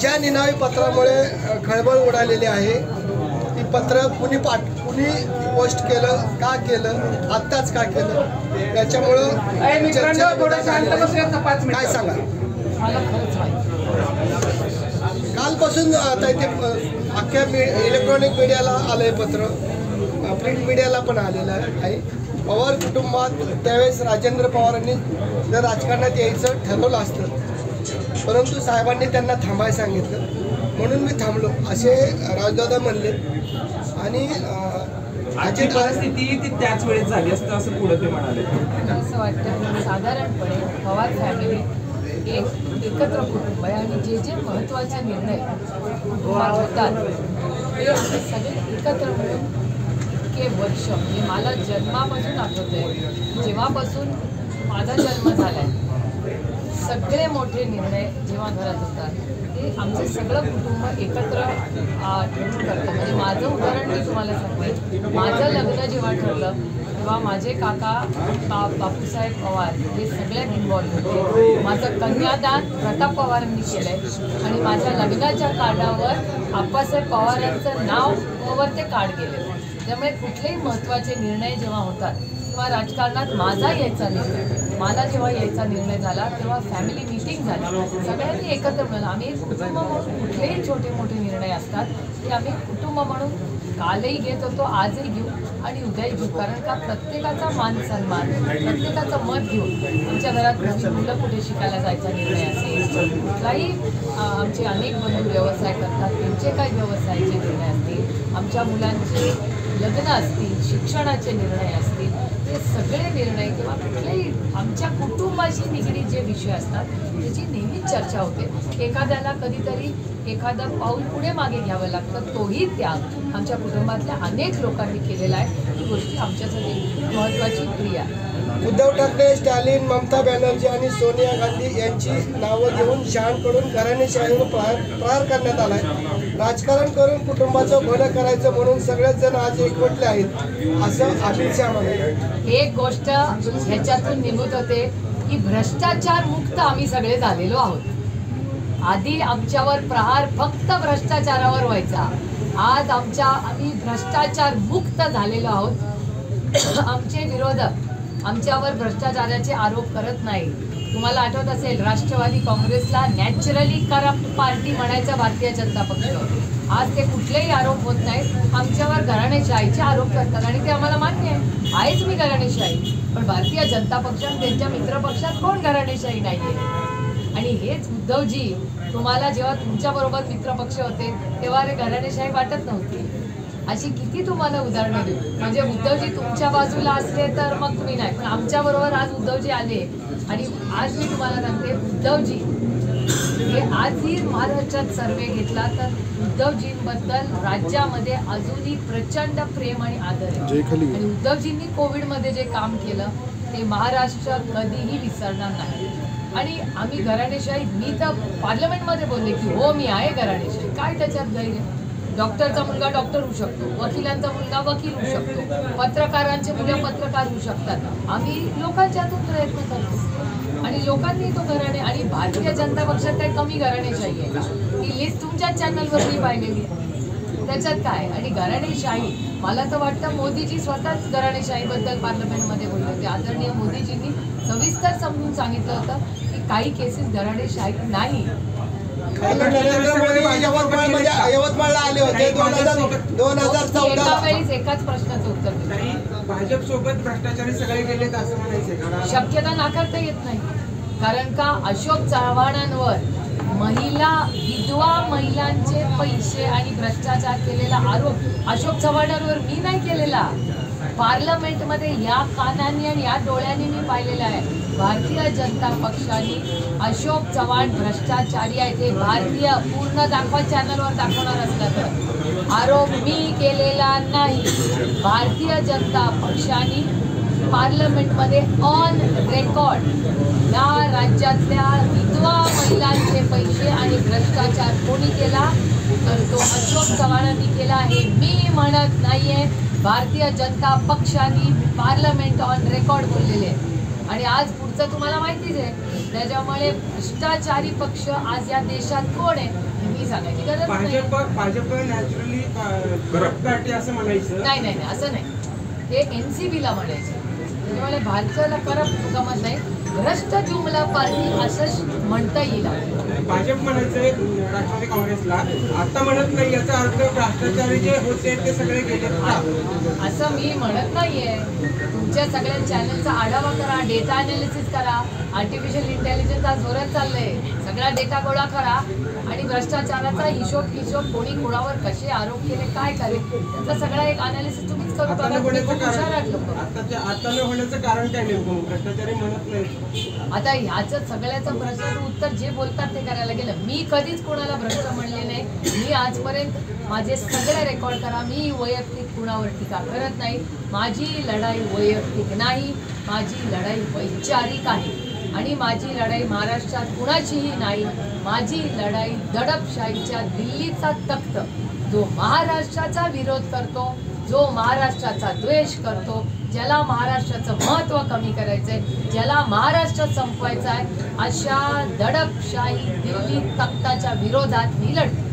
ज्या निनावी पत्रामुळे खळबळ उडालेली आहे ती पत्र कुणी पोस्ट केलं, का केलं, आत्ताच का केलं, याच्यामुळं काय सांगा? कालपासून आता इथे अख्ख्या इलेक्ट्रॉनिक मीडियाला आलंय पत्र, प्रिंट मीडियाला पण आलेलं आहे. पवार कुटुंबात त्यावेळेस राजेंद्र पवारांनी जर राजकारणात यायचं ठरवलं असतं, परंतु साहेबांनी त्यांना थांबायला सांगितलं म्हणून मी थांबलो असे राजदादा म्हणले. आणि आजची परिस्थिती ती त्याच वेळेस झाली असतं असं पुढे ते म्हणाले. असं वाटतं साधारणपणे पवार फॅमिली एक एकत्र कुटुंब आहे आणि जे जे महत्त्वाचे निर्णय होतात ते आम्ही सगळे एकत्र मिळून इतके वर्ष, म्हणजे मला जन्मापासून आठवत आहे, जेव्हापासून माझा जन्म झाला आहे सगळे मोठे निर्णय जेव्हा घरात होतात ते आमचं सगळं कुटुंब एकत्र ठेवून करतं. म्हणजे माझं उदाहरण मी तुम्हाला सांगते, माझं लग्न जेव्हा ठरलं तेव्हा माझे काका बापूसाहेब पवार हे सगळ्यात इन्व्हॉल्व होते. माझं कन्यादान प्रताप पवारांनी केलं आहे आणि माझ्या लग्नाच्या कार्डावर आप्पासाहेब पवारांचं नावावर ते कार्ड गेले. त्यामुळे कुठलेही महत्त्वाचे निर्णय जेव्हा होतात किंवा राजकारणात मला जेव्हा यायचा निर्णय झाला तेव्हा फॅमिली मीटिंग झाली, सगळ्यांनी एकत्र मिळून आम्ही कुटुंब म्हणून कुठलेही छोटे मोठे निर्णय असतात ते आम्ही कुटुंब म्हणून कालही घेत होतो, आजही घेऊ आणि उद्याही घेऊ. कारण का प्रत्येकाचा मान सन्मान, प्रत्येकाचं मत घेऊन आमच्या घरात मुलं कुठे शिकायला जायचा निर्णय असेल, कुठलाही आमचे अनेक बंधू व्यवसाय करतात त्यांचे काही व्यवसायाचे निर्णय असतील, आमच्या मुलांचे लग्न असतील, शिक्षणाचे निर्णय असतील, हे सगळे निर्णय किंवा कुठलेही आमच्या कुटुंबाशी निगडीत जे विषय असतात त्याची नेहमीच चर्चा होते. एखाद्याला कधीतरी एखादं पाऊल पुढे मागे घ्यावं लागतं, तोही त्याग आमच्या कुटुंबातल्या अनेक लोकांनी केलेला आहे. ही गोष्ट आमच्यासाठी महत्त्वाची क्रिया. उद्धव ठाकरे, स्टॅलिन, ममता बॅनर्जी आणि सोनिया गांधी यांची नावं घेऊन शहांकडून घराणेशाहीवर प्रहार करण्यात आलाय. राजकारण करून कुटुंबाचं भलं करायचं म्हणून सगळेच जण आज एकवटले आहेत असं अमित शहा म्हणाले. एक गोष्ट ह्याच्यातून निघत होते की भ्रष्टाचार मुक्त आम्ही सगळे झालेलो आहोत. आधी आमच्यावर प्रहार फक्त भ्रष्टाचारावर व्हायचा, आज आम्ही भ्रष्टाचार मुक्त झालेलो आहोत. आमचे विरोधक आमच्यावर भ्रष्टाचाराचे आरोप करत नाही. तुम्हाला आठवत असेल राष्ट्रवादी काँग्रेसला नॅचरली करप्ट पार्टी म्हणायचा भारतीय जनता पक्ष, आज ते कुठलेही आरोप होत नाहीत, आमच्यावर घराणेशाहीचे आरोप करतात आणि ते आम्हाला मान्य आहेच मी घराणेशाही, पण भारतीय जनता पक्ष आणि त्यांच्या मित्रपक्षात कोण घराणेशाही नाहीये. आणि हेच उद्धवजी तुम्हाला जेव्हा तुमच्याबरोबर मित्रपक्ष होते तेव्हा घराणेशाही वाटत नव्हती. अशी किती तुम्हाला उदाहरणं देऊ, म्हणजे उद्धवजी तुमच्या बाजूला असले तर मग तुम्ही नाही, पण आमच्याबरोबर आज उद्धवजी आले आणि आज मी तुम्हाला सांगते उद्धवजी हे आजही महाराष्ट्रात सर्वे घेतला तर उद्धवजींबद्दल राज्यामध्ये अजूनही प्रचंड प्रेम आणि आदर आहे. आणि उद्धवजींनी कोविडमध्ये जे काम केलं ते महाराष्ट्र कधीही विसरणार नाही. आणि आम्ही घराणेशाही, मी तर पार्लमेंटमध्ये बोलले की हो मी आहे घराणेशाही, काय त्याच्यात गैर? डॉक्टरचा मुलगा डॉक्टर होऊ शकतो, वकिलांचा मुलगा वकील होऊ शकतो, पत्रकारांचे मुलं पत्रकार होऊ शकतात. आम्ही लोकांच्या हातून प्रयत्न करतो आणि लोकांनी तो घराणे. आणि भारतीय जनता पक्षात काही कमी घराणेशाही आहे का? ही लिस्ट तुमच्याच चॅनलवर मी पाहिलेली आहे, त्याच्यात काय? आणि घराणेशाही मला तर वाटतं मोदीजी स्वतःच घराणेशाहीबद्दल पार्लमेंटमध्ये बोलले होते. आदरणीय मोदीजींनी सविस्तर समजून सांगितलं होतं की काही केसेस घराणेशाही नाही. यवतमाळला आले होते 2014. एकाच प्रश्नाचं उत्तर दिलं. भाजप सोबत भ्रष्टाचारी सगळे गेलेत असं म्हणायचं शक्यता नाकारता येत नाही. कारण का अशोक चव्हाणांवर विधवा महिलांचे पैसे आणि भ्रष्टाचार केलेला आरोप अशोक चव्हाणांवर मी नाही केलेला, पार्लमेंटमध्ये या कानांनी आणि या डोळ्यांनी मी पाहिलेलं आहे. भारतीय जनता पक्षाने अशोक चव्हाण भ्रष्टाचारी आहे ते भारतीय पूर्ण दाखवा, चॅनलवर दाखवणार असलं तर आरोप मी केलेला नाही. भारतीय जनता पक्षाने पार्लमेंटमध्ये ऑन रेकॉर्ड या राज्यातल्या विधवा महिलांचे पैसे आणि भ्रष्टाचार कोणी केला तर तो अशोक चव्हाणांनी केला हे मी म्हणत नाहीये. भारतीय जनता पक्षाने पार्लमेंट ऑन रेकॉर्ड बोललेले आणि आज पुढचं तुम्हाला माहितीच आहे. त्याच्यामुळे भ्रष्टाचारी पक्ष आज या देशात कोण आहे मी सांगायची गरज नाही. भाजप नॅचरली करप्ट पार्टी असं म्हणायचं. नाही नाही नाही, असं नाही. ते एनसीबीला म्हणायचे. त्याच्यामुळे भाजपला करप्ट गमत नाही, भ्रष्ट जुमला पार्टी असं म्हणता येईल. भाजप म्हणायचंय राष्ट्रवादी काँग्रेसला, आता म्हणत नाही. याचा अर्थ भ्रष्टाचारी जे होते ते सगळे गेले असं मी म्हणत नाहीये. तुमच्या सगळ्या चॅनलचा आढावा करा, डेटा अनालिसिस करा. आर्टिफिशियल इंटेलिजन्स आज जोरात चाललंय. सगळा डेटा गोळा करा आणि भ्ष्टाचाराचा हिशोब कोणी कोणावर कसे आरोप केले, काय करेल, त्याचा सगळा एक अनालिसिस तुम्हीच करू बघा. हुशार आहात लोक. आता न होण्याचं कारण काय नेमकं? भ्रष्टाचारी म्हणत नाही. आता ह्याचं सगळ्याचं प्रश्नाचं उत्तर जे बोलतात ते करायला गेलं. मी कधीच कोणाला भ्रष्ट म्हणले नाही. मी आजपर्यंत माझे सगळे रेकॉर्ड करा. मी वैयक्तिक कुणावर टीका करत नाही. माझी लढाई वैयक्तिक नाही, माझी लढाई वैचारिक आहे. आणि माझी लढाई महाराष्ट्रात कुणाचीही नाही. माझी लढाई दडपशाहीच्या दिल्लीचा तख्त, जो महाराष्ट्राचा विरोध करतो, जो महाराष्ट्राचा द्वेष करतो, ज्याला महाराष्ट्राचं महत्त्व कमी करायचंय, ज्याला महाराष्ट्र संपवायचा आहे, अशा दडपशाही दिल्ली तख्ताच्या विरोधात मी लढते.